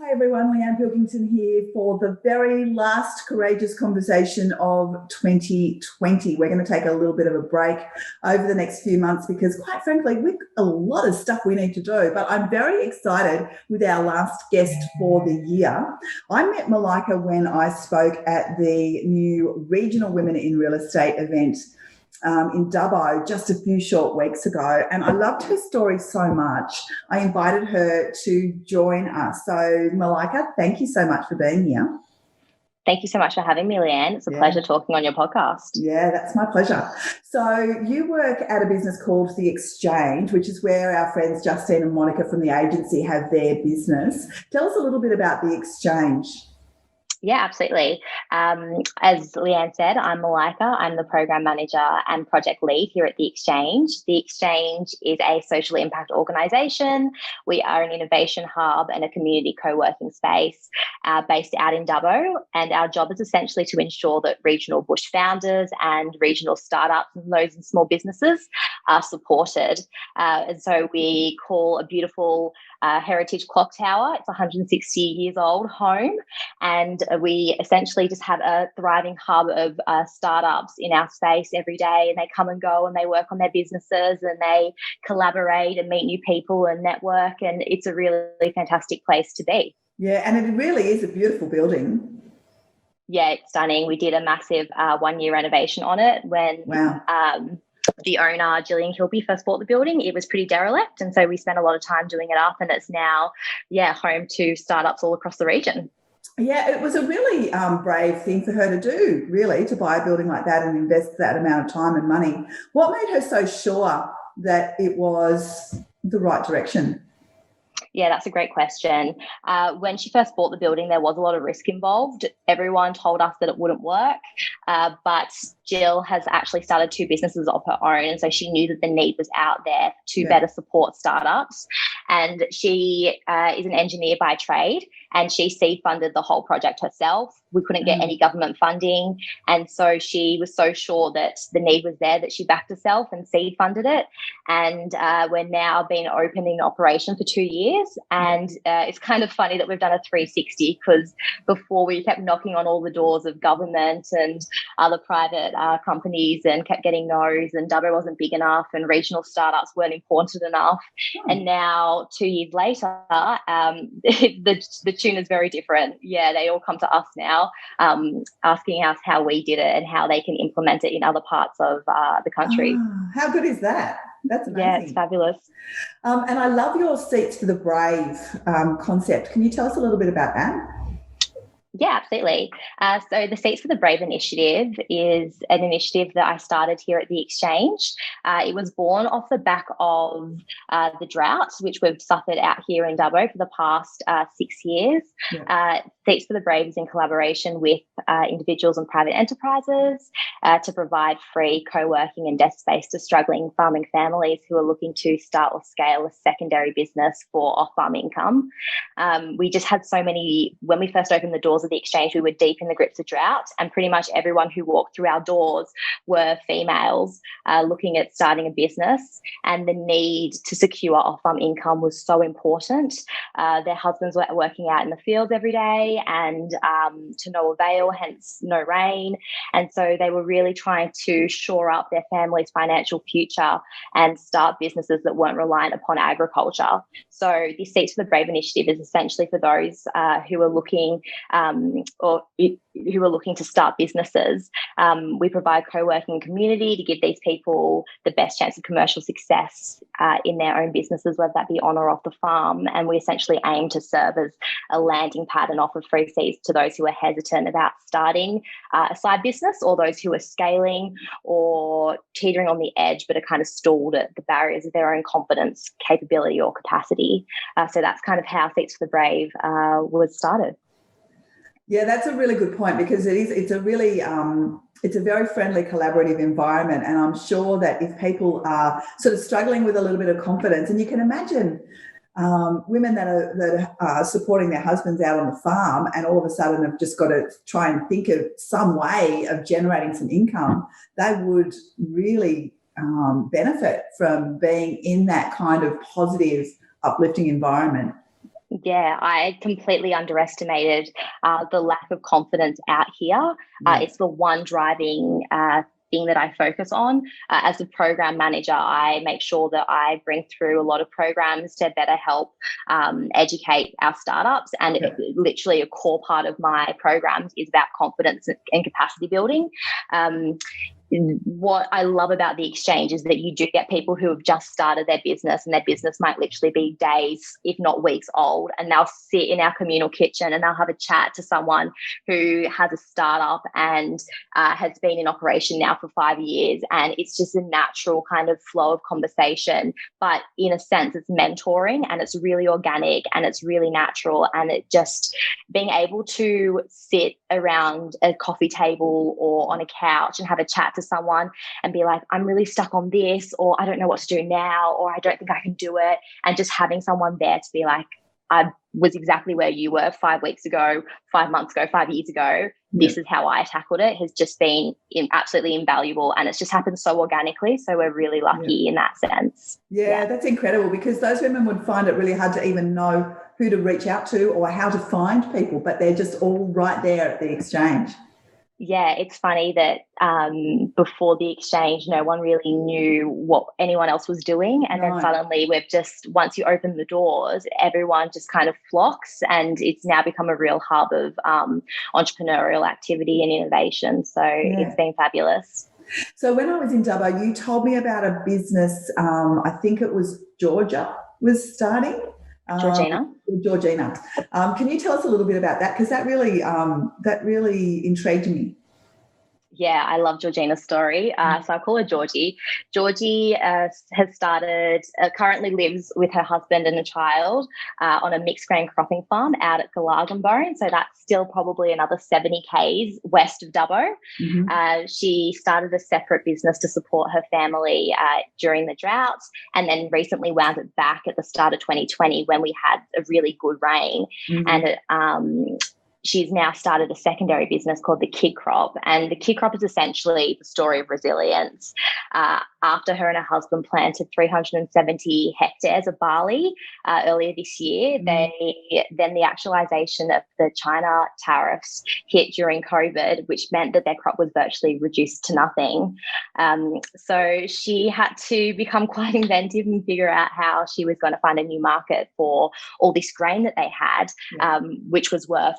Hi everyone, Leanne Pilkington here for the very last courageous conversation of 2020. We're going to take a little bit of a break over the next few months because quite frankly, we've got a lot of stuff we need to do, but I'm very excited with our last guest for the year. I met Malaika when I spoke at the new Regional Women in Real Estate event in Dubbo just a few short weeks ago, and I loved her story so much. I invited her to join us. So, Malaika, thank you so much for being here. Thank you so much for having me, Leanne. It's a pleasure talking on your podcast. Yeah, that's my pleasure. So you work at a business called The Exchange, which is where our friends Justine and Monica from the agency have their business. Tell us a little bit about The Exchange. Yeah, absolutely. As Leanne said, I'm Malaika. I'm the program manager and project lead here at The Exchange. The Exchange is a social impact organisation. We are an innovation hub and a community co-working space based out in Dubbo. And our job is essentially to ensure that regional bush founders and regional startups and those in small businesses are supported. And so we call a beautiful heritage clock tower. It's 160 years old home, and we essentially just have a thriving hub of startups in our space every day, and they come and go and they work on their businesses and they collaborate and meet new people and network, and it's a really fantastic place to be. Yeah, and it really is a beautiful building. Yeah, it's stunning. We did a massive 1-year renovation on it when the owner, Gillian Kilby, first bought the building. It was pretty derelict, and so we spent a lot of time doing it up, and it's now, home to startups all across the region. Yeah, it was a really brave thing for her to do, really, to buy a building like that and invest that amount of time and money. What made her so sure that it was the right direction? Yeah, that's a great question. When she first bought the building, there was a lot of risk involved. Everyone told us that it wouldn't work, but Jill has actually started 2 businesses of her own, and so she knew that the need was out there to better support startups. And she is an engineer by trade, and she seed funded the whole project herself. We couldn't get any government funding, and so she was so sure that the need was there that she backed herself and seed funded it. And we're now been open in operation for 2 years, and it's kind of funny that we've done a 360, because before we kept knocking on all the doors of government and other private companies and kept getting no's, and Dubbo wasn't big enough and regional startups weren't important enough. And now 2 years later, the tune is very different. Yeah, they all come to us now, asking us how we did it and how they can implement it in other parts of the country. How good is that? That's amazing. Yeah, it's fabulous. And I love your Seats for the Brave concept. Can you tell us a little bit about that? Yeah, absolutely. So the Seats for the Brave initiative is an initiative that I started here at The Exchange. It was born off the back of the drought, which we've suffered out here in Dubbo for the past 6 years. Seats for the Brave is in collaboration with individuals and private enterprises to provide free co-working and desk space to struggling farming families who are looking to start or scale a secondary business for off-farm income. We just had so many, when we first opened the doors of The Exchange, we were deep in the grips of drought, and pretty much everyone who walked through our doors were females looking at starting a business, and the need to secure off-farm income was so important. Their husbands were working out in the fields every day and to no avail, hence no rain, and so they were really trying to shore up their family's financial future and start businesses that weren't reliant upon agriculture. So the Seats for the Brave initiative is essentially for those who are looking who are looking to start businesses. We provide co-working community to give these people the best chance of commercial success in their own businesses, whether that be on or off the farm. And we essentially aim to serve as a landing pad and offer free seats to those who are hesitant about starting a side business, or those who are scaling or teetering on the edge but are kind of stalled at the barriers of their own confidence, capability or capacity. So that's kind of how Seats for the Brave was started. Yeah, that's a really good point, because it's a really it's a very friendly, collaborative environment, and I'm sure that if people are sort of struggling with a little bit of confidence, and you can imagine women that are supporting their husbands out on the farm and all of a sudden have just got to try and think of some way of generating some income, they would really benefit from being in that kind of positive, uplifting environment. Yeah, I completely underestimated the lack of confidence out here. Yeah. It's the one driving thing that I focus on. As a program manager, I make sure that I bring through a lot of programs to better help educate our startups. And literally a core part of my programs is about confidence and capacity building. What I love about the exchange is that you do get people who have just started their business, and their business might literally be days, if not weeks old, and they'll sit in our communal kitchen and they'll have a chat to someone who has a startup and has been in operation now for 5 years. And it's just a natural kind of flow of conversation, but in a sense it's mentoring, and it's really organic and it's really natural. And it just being able to sit around a coffee table or on a couch and have a chat to someone and be like, I'm really stuck on this, or I don't know what to do now, or I don't think I can do it. And just having someone there to be like, I was exactly where you were 5 weeks ago, 5 months ago, 5 years ago. This is how I tackled it, has just been absolutely invaluable. And it's just happened so organically. So we're really lucky in that sense. Yeah, that's incredible, because those women would find it really hard to even know who to reach out to or how to find people, but they're just all right there at the exchange. Yeah, it's funny that before the exchange, no one really knew what anyone else was doing. And then suddenly once you open the doors, everyone just kind of flocks, and it's now become a real hub of entrepreneurial activity and innovation. So it's been fabulous. So when I was in Dubbo, you told me about a business, I think it was Georgia was starting. Georgina. Can you tell us a little bit about that? Because that really intrigued me. Yeah, I love Georgina's story. So I call her Georgie. Georgie has started, currently lives with her husband and a child on a mixed grain cropping farm out at Galagonbone. So that's still probably another 70 k's west of Dubbo. She started a separate business to support her family during the droughts, and then recently wound it back at the start of 2020 when we had a really good rain. And she's now started a secondary business called the Kid Crop. And the Kid Crop is essentially the story of resilience. After her and her husband planted 370 hectares of barley earlier this year, then the actualization of the China tariffs hit during COVID, which meant that their crop was virtually reduced to nothing. So she had to become quite inventive and figure out how she was going to find a new market for all this grain that they had, which was worth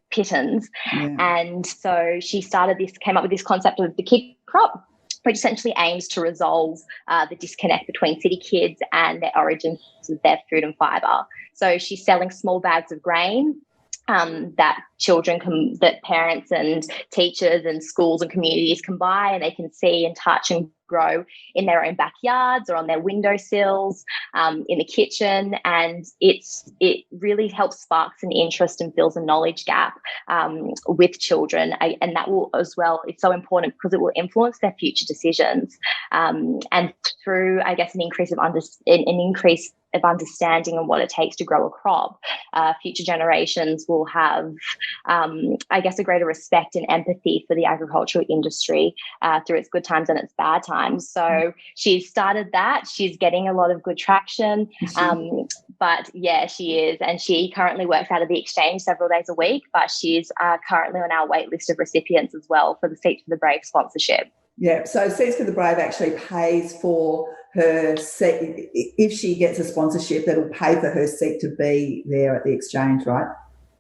pittance. And so she came up with this concept of the Kid Crop, which essentially aims to resolve the disconnect between city kids and their origins of their food and fibre. So she's selling small bags of grain that parents and teachers and schools and communities can buy, and they can see and touch and grow in their own backyards or on their windowsills, in the kitchen. And it really helps sparks an interest and fills a knowledge gap with children. And that will as well, it's so important because it will influence their future decisions. And through, I guess, an increase of understanding on what it takes to grow a crop, future generations will have, I guess, a greater respect and empathy for the agricultural industry through its good times and its bad times. So she's started that. She's getting a lot of good traction. But yeah, she is. And she currently works out of the exchange several days a week, but she's currently on our wait list of recipients as well for the Seats for the Brave sponsorship. Yeah, so Seats for the Brave actually pays for her seat. If she gets a sponsorship, it'll pay for her seat to be there at the exchange, right?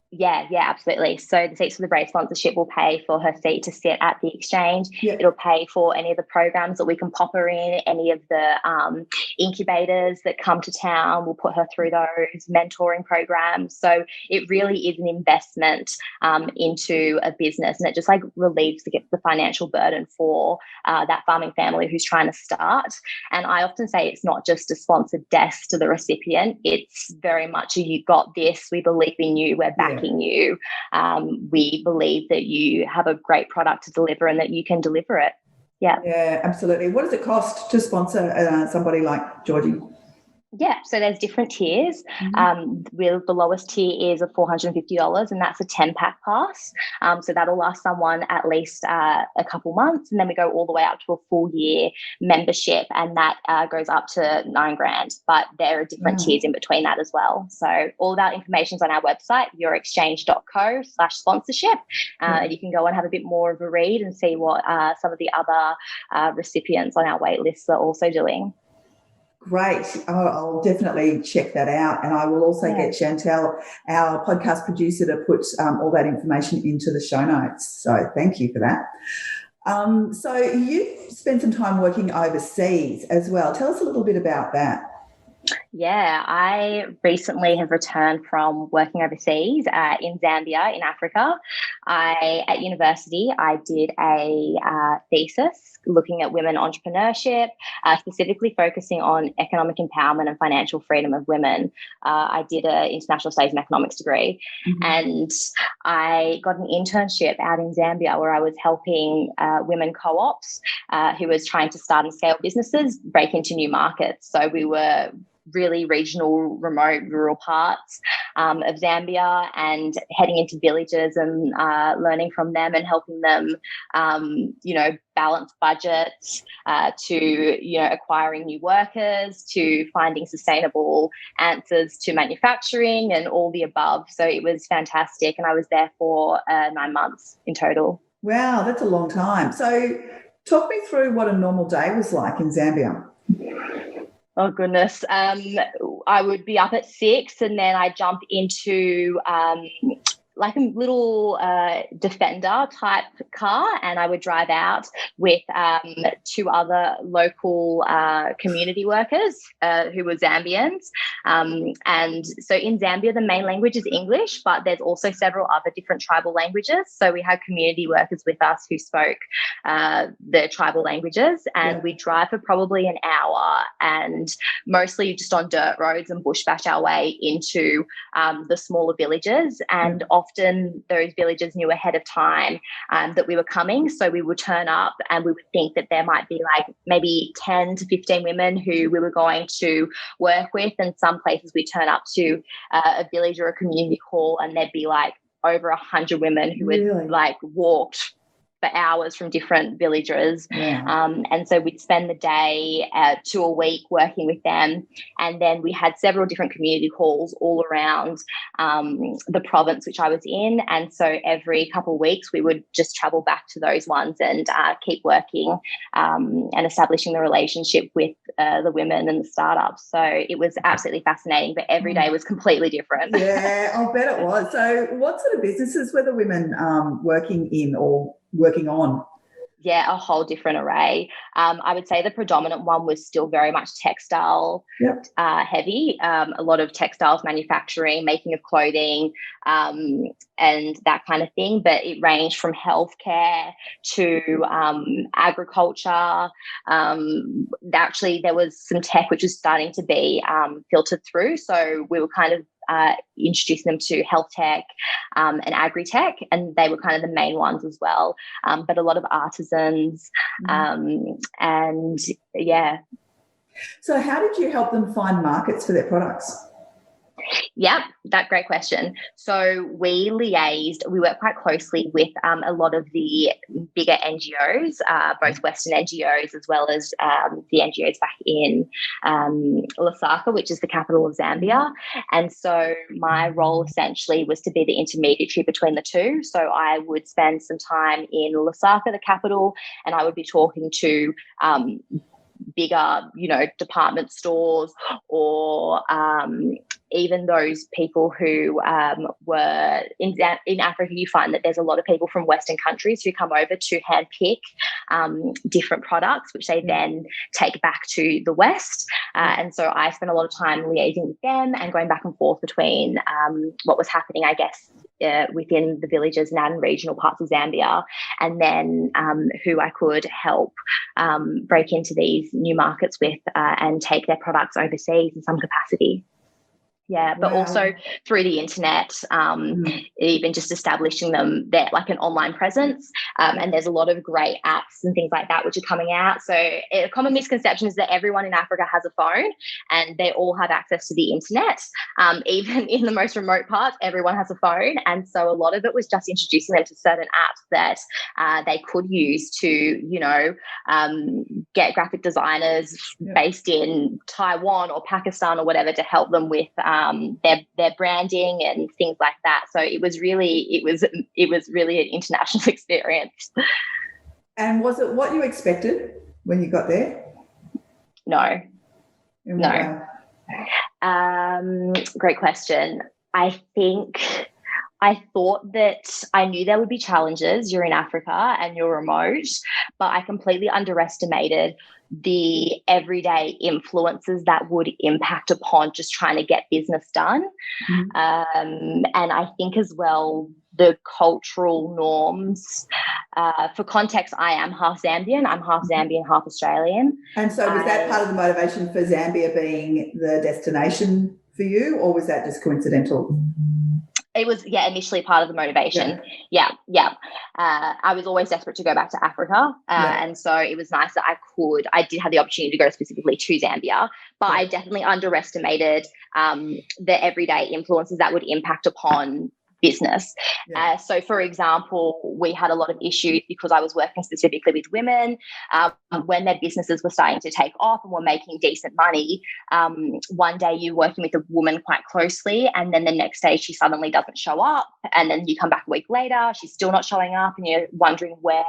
Yeah, absolutely. So the Seats for the Brave sponsorship will pay for her seat to sit at the exchange. It'll pay for any of the programs that we can pop her in, any of the incubators that come to town. We'll put her through those mentoring programs. So it really is an investment into a business, and it just relieves the financial burden for that farming family who's trying to start. And I often say it's not just a sponsored desk to the recipient. It's very much a you got this, we believe in you, we're backing you. We believe that you have a great product to deliver and that you can deliver it. Yeah, absolutely. What does it cost to sponsor somebody like Georgie? Yeah, so there's different tiers. With the lowest tier is a $450, and that's a 10-pack pass. So that'll last someone at least a couple months, and then we go all the way up to a full year membership, and that goes up to $9,000. But there are different tiers in between that as well. So all of that information's on our website, yourexchange.co/sponsorship. You can go and have a bit more of a read and see what some of the other recipients on our wait lists are also doing. Great. I'll definitely check that out. And I will also get Chantel, our podcast producer, to put all that information into the show notes. So thank you for that. So you spent some time working overseas as well. Tell us a little bit about that. Yeah, I recently have returned from working overseas in Zambia in Africa. At university, I did a thesis looking at women entrepreneurship, specifically focusing on economic empowerment and financial freedom of women. I did an international studies and economics degree, and I got an internship out in Zambia where I was helping women co-ops who was trying to start and scale businesses break into new markets. So we were really regional, remote, rural parts of Zambia, and heading into villages and learning from them and helping them, balance budgets to, acquiring new workers, to finding sustainable answers to manufacturing and all the above. So it was fantastic. And I was there for 9 months in total. Wow, that's a long time. So talk me through what a normal day was like in Zambia. Oh, goodness. I would be up at 6 and then I jump into like a little Defender type car, and I would drive out with 2 other local community workers who were Zambians. And so in Zambia, the main language is English, but there's also several other different tribal languages. So we had community workers with us who spoke the tribal languages, and we drive for probably an hour, and mostly just on dirt roads and bush bash our way into the smaller villages. And often those villages knew ahead of time that we were coming. So we would turn up and we would think that there might be like maybe 10 to 15 women who we were going to work with. And some places we turn up to a village or a community hall and there'd be like over 100 women who had like walked for hours from different villages. And so we'd spend the day to a week working with them. And then we had several different community halls all around the province which I was in. And so every couple of weeks we would just travel back to those ones and keep working and establishing the relationship with the women and the startups. So it was absolutely fascinating, but every day was completely different. Yeah, I'll bet it was. So what sort of businesses were the women working in or working on? Yeah, a whole different array. I would say the predominant one was still very much textile heavy, a lot of textiles manufacturing, making of clothing, and that kind of thing. But it ranged from healthcare to agriculture. Actually, there was some tech which was starting to be filtered through. So we were kind of introducing them to health tech and agri-tech, and they were kind of the main ones as well. But a lot of artisans and yeah. So how did you help them find markets for their products? Yep, that great question. So we work quite closely with a lot of the bigger NGOs, both Western NGOs as well as the NGOs back in Lusaka, which is the capital of Zambia. And so my role essentially was to be the intermediary between the two. So I would spend some time in Lusaka, the capital, and I would be talking to bigger, department stores or even those people who were in Africa. You find that there's a lot of people from Western countries who come over to handpick different products, which they then take back to the West. And so I spent a lot of time liaising with them and going back and forth between what was happening, I guess, within the villages and regional parts of Zambia, and then who I could help break into these new markets with and take their products overseas in some capacity. Yeah, but Wow. also through the internet, even just establishing them there, like an online presence. And there's a lot of great apps and things like that which are coming out. So a common misconception is that everyone in Africa has a phone and they all have access to the internet. Even in the most remote parts, everyone has a phone. And so a lot of it was just introducing them to certain apps that they could use to, you know, get graphic designers based in Taiwan or Pakistan or whatever to help them with their branding and things like that. So it was really an international experience. And was it what you expected when you got there? No. Wow. Great question. I think I thought that I knew there would be challenges. You're in Africa and you're remote, but I completely underestimated the everyday influences that would impact upon just trying to get business done. And I think as well, the cultural norms. For context, I am half Zambian. I'm half Zambian, half Australian. And so was that part of the motivation for Zambia being the destination for you, or was that just coincidental? It was, initially part of the motivation. Yeah. I was always desperate to go back to Africa. And so it was nice that I did have the opportunity to go specifically to Zambia, but I definitely underestimated the everyday influences that would impact upon business. So, for example, we had a lot of issues because I was working specifically with women when their businesses were starting to take off and were making decent money. One day you're working with a woman quite closely and then the next day she suddenly doesn't show up, and then you come back a week later, she's still not showing up, and you're wondering where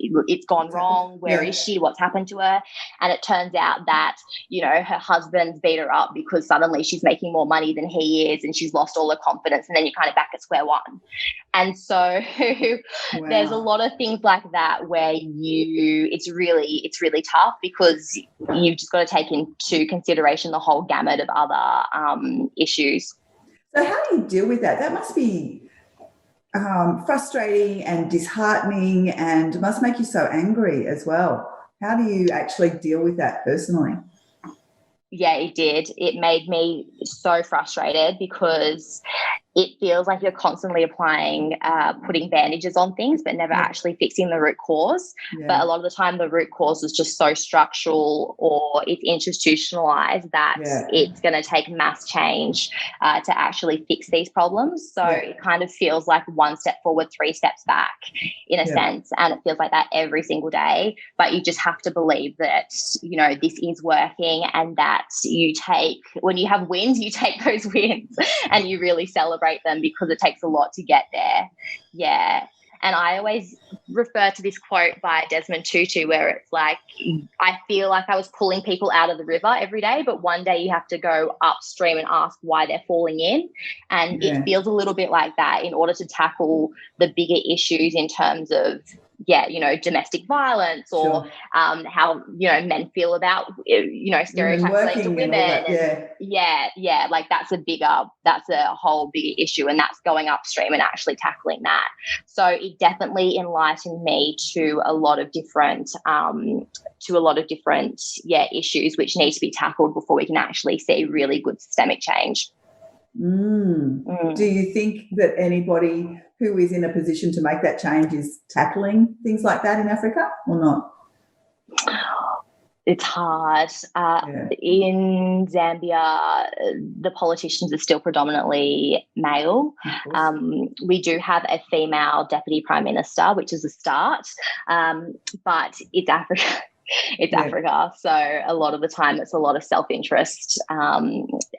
it's gone wrong. Where is she? What's happened to her? And it turns out that, you know, her husband's beat her up because suddenly she's making more money than he is and she's lost all her confidence, and then you're kind of back at square one. And so there's a lot of things like that where it's really tough because you've just got to take into consideration the whole gamut of other issues. So how do you deal with that? That must be frustrating and disheartening and must make you so angry as well. How do you actually deal with that personally? Yeah, it did. It made me so frustrated because it feels like you're constantly putting bandages on things, but never actually fixing the root cause. But a lot of the time the root cause is just so structural or it's institutionalized that it's going to take mass change to actually fix these problems. So it kind of feels like one step forward, three steps back in a sense. And it feels like that every single day. But you just have to believe that, you know, this is working, and that when you have wins, you take those wins and you really celebrate them because it takes a lot to get there. Yeah. And I always refer to this quote by Desmond Tutu where it's like, I feel like I was pulling people out of the river every day, but one day you have to go upstream and ask why they're falling in. And it feels a little bit like that in order to tackle the bigger issues in terms of, you know, domestic violence or how, you know, men feel about, you know, stereotypes related to women. Like that's a whole bigger issue, and that's going upstream and actually tackling that. So it definitely enlightened me to a lot of different issues which need to be tackled before we can actually see really good systemic change. Do you think that anybody who is in a position to make that change is tackling things like that in Africa or not? It's hard. In Zambia, the politicians are still predominantly male. We do have a female deputy prime minister, which is a start, but it's Africa. It's Africa. So a lot of the time it's a lot of self-interest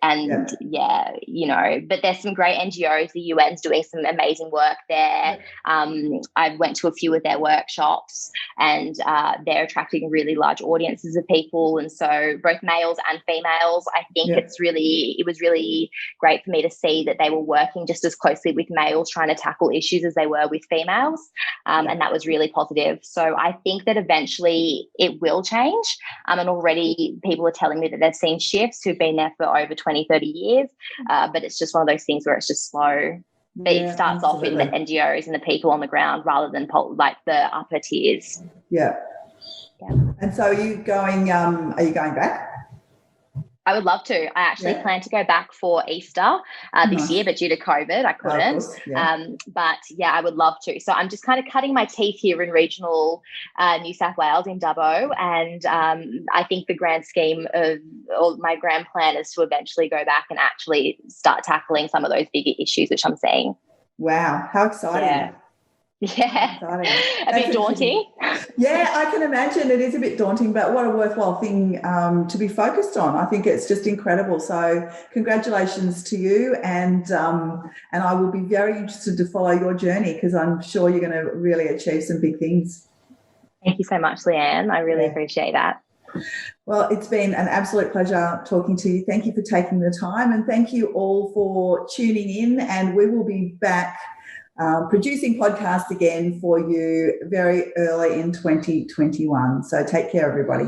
you know, but there's some great NGOs. The UN's doing some amazing work there. I went to a few of their workshops and they're attracting really large audiences of people. And so both males and females, I think it was really great for me to see that they were working just as closely with males trying to tackle issues as they were with females. And that was really positive. So I think that eventually it will change. And already people are telling me that they've seen shifts who've been there for over 20, 30 years. But it's just one of those things where it's just slow. But it starts off in the NGOs and the people on the ground rather than like the upper tiers. Yeah. And so are you going back? I would love to. I actually plan to go back for Easter this year, but due to COVID, I couldn't. But yeah, I would love to. So I'm just kind of cutting my teeth here in regional New South Wales in Dubbo. And I think the grand scheme or my grand plan is to eventually go back and actually start tackling some of those bigger issues, which I'm seeing. Wow, how exciting. Yeah, a bit daunting. Yeah, I can imagine it is a bit daunting, but what a worthwhile thing to be focused on. I think it's just incredible. So congratulations to you, and I will be very interested to follow your journey, because I'm sure you're going to really achieve some big things. Thank you so much, Leanne. I really appreciate that. Well, it's been an absolute pleasure talking to you. Thank you for taking the time, and thank you all for tuning in, and we will be back producing podcasts again for you very early in 2021. So take care, everybody.